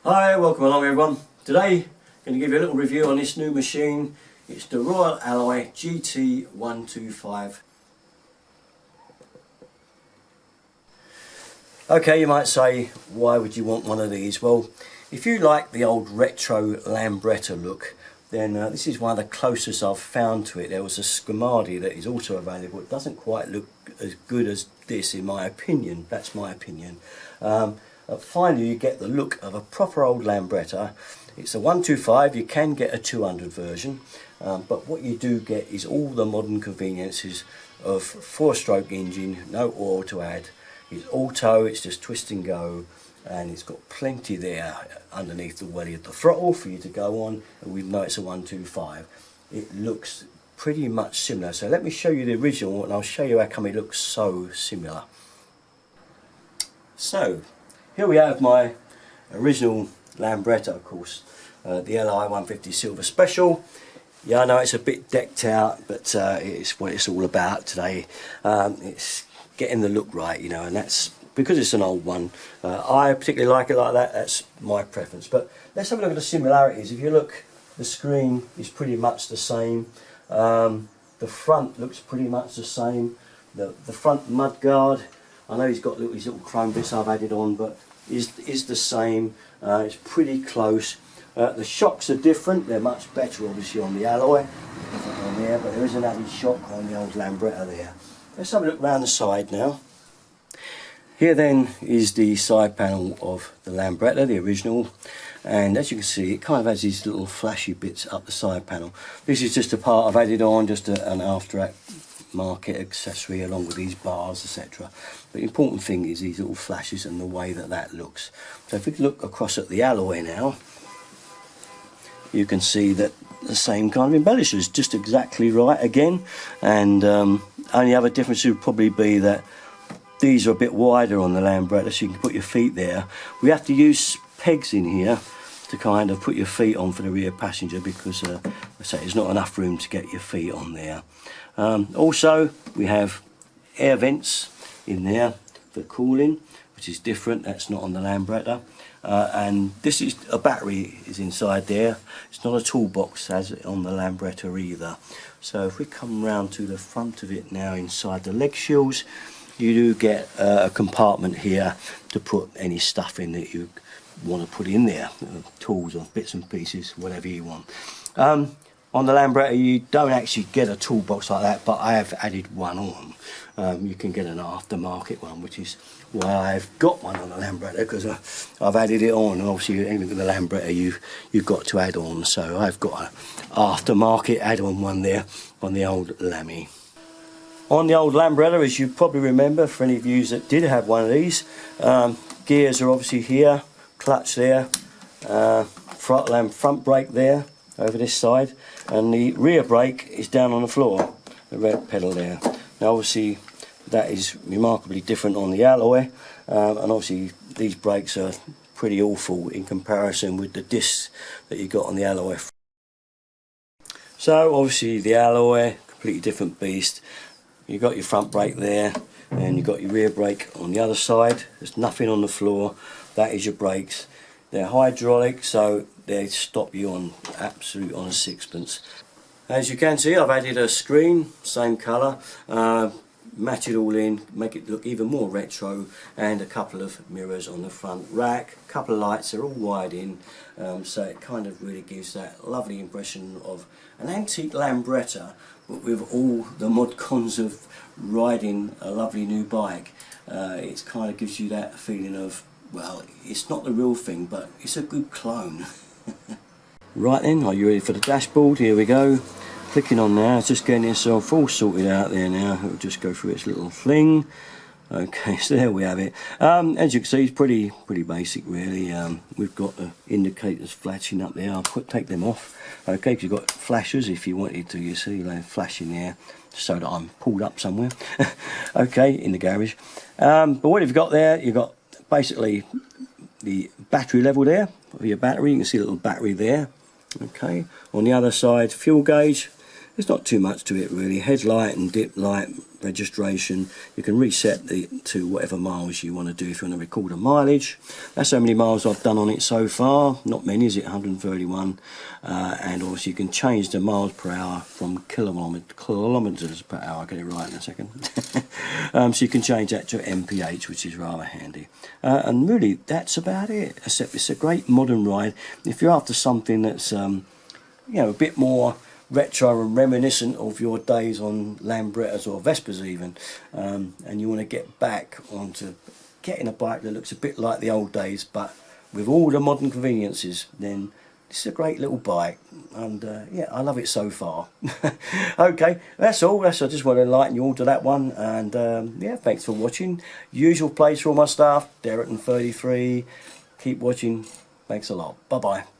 Hi, welcome along everyone. Today I'm going to give you a little review on this new machine. It's the Royal Alloy GT125. Okay, you might say, why would you want one of these? Well, if you like the old retro Lambretta look, then this is one of the closest I've found to it. There was a Scamadi that is also available. It doesn't quite look as good as this in my opinion. That's my opinion. Finally you get the look of a proper old Lambretta. It's a 125, you can get a 200 version, but what you do get is all the modern conveniences of 4-stroke engine, no oil to add. It's auto, it's just twist and go, and it's got plenty there underneath the welly of the throttle for you to go on, and we know it's a 125. It looks pretty much similar, so let me show you the original and I'll show you how come it looks so similar. So here we have my original Lambretta, of course, the LI 150 Silver Special. Yeah, I know it's a bit decked out, but it's what it's all about today. It's getting the look right, you know, and that's because it's an old one. I particularly like it like that. That's my preference. But let's have a look at the similarities. If you look, the screen is pretty much the same. The front looks pretty much the same. The front mudguard, I know he's got these little chrome bits I've added on, but is the same. It's pretty close. The shocks are different. They're much better, obviously, on the alloy on there, but there is an added shock on the old Lambretta there. Let's have a look round the side now. Here then is the side panel of the Lambretta, the original, and as you can see, it kind of has these little flashy bits up the side panel. This is just a part I've added on, just an after market accessory along with these bars, etc. But the important thing is these little flashes and the way that that looks. So if we look across at the alloy now, you can see that the same kind of embellishments, just exactly right again, and only other difference would probably be that these are a bit wider on the Lambretta, so you can put your feet there. We have to use pegs in here to kind of put your feet on for the rear passenger, because I say there's not enough room to get your feet on there. Also we have air vents in there for cooling, which is different. That's not on the Lambretta. And this is a battery is inside there. It's not a toolbox as on the Lambretta either. So if we come round to the front of it now, inside the leg shields, you do get a compartment here to put any stuff in that you want to put in there, tools or bits and pieces, whatever you want. On the Lambretta you don't actually get a toolbox like that, but I have added one on. You can get an aftermarket one, which is why I've got one on the Lambretta, because I've added it on. And obviously anything with the Lambretta you've got to add on, so I've got an aftermarket add-on one there on the old Lammy. On the old Lambretta, as you probably remember, for any of you that did have one of these, gears are obviously here, clutch there, front brake there over this side, and the rear brake is down on the floor, the red pedal there. Now obviously that is remarkably different on the alloy, and obviously these brakes are pretty awful in comparison with the discs that you got on the alloy. So obviously the alloy, completely different beast. You've got your front brake there, and you've got your rear brake on the other side. There's nothing on the floor. That is your brakes. They're hydraulic, so they stop you on absolute on a sixpence. As you can see, I've added a screen, same colour, match it all in, make it look even more retro, and a couple of mirrors on the front rack, a couple of lights, they're all wired in, so it kind of really gives that lovely impression of an antique Lambretta, but with all the mod cons of riding a lovely new bike. It kind of gives you that feeling of, well, it's not the real thing, but it's a good clone. Right then, are you ready for the dashboard? Here we go. Clicking on now, it's just getting itself all sorted out there now. It'll just go through its little thing. Okay, so there we have it. As you can see, it's pretty basic really. We've got the indicators flashing up there. I'll take them off. Okay, because you've got flashers if you wanted to, you see, they're flashing there so that I'm pulled up somewhere. Okay, in the garage. But what you've got there, you've got basically the battery level there for your battery. You can see a little battery there. Okay, on the other side, fuel gauge. There's not too much to it really. Headlight and dip light, registration. You can reset it to whatever miles you want to do if you want to record a mileage. That's how many miles I've done on it so far. Not many, is it? 131. And obviously you can change the miles per hour from kilometers per hour. I'll get it right in a second. So you can change that to mph, which is rather handy. And really, that's about it. Except it's a great modern ride. If you're after something that's you know, a bit more retro and reminiscent of your days on Lambrettas or Vespas even, and you want to get back onto getting a bike that looks a bit like the old days but with all the modern conveniences, then this is a great little bike. And yeah, I love it so far. Okay, that's all. I just want to enlighten you all to that one. And yeah, thanks for watching. Usual place for all my stuff, Derek and 33. Keep watching. Thanks a lot. Bye bye.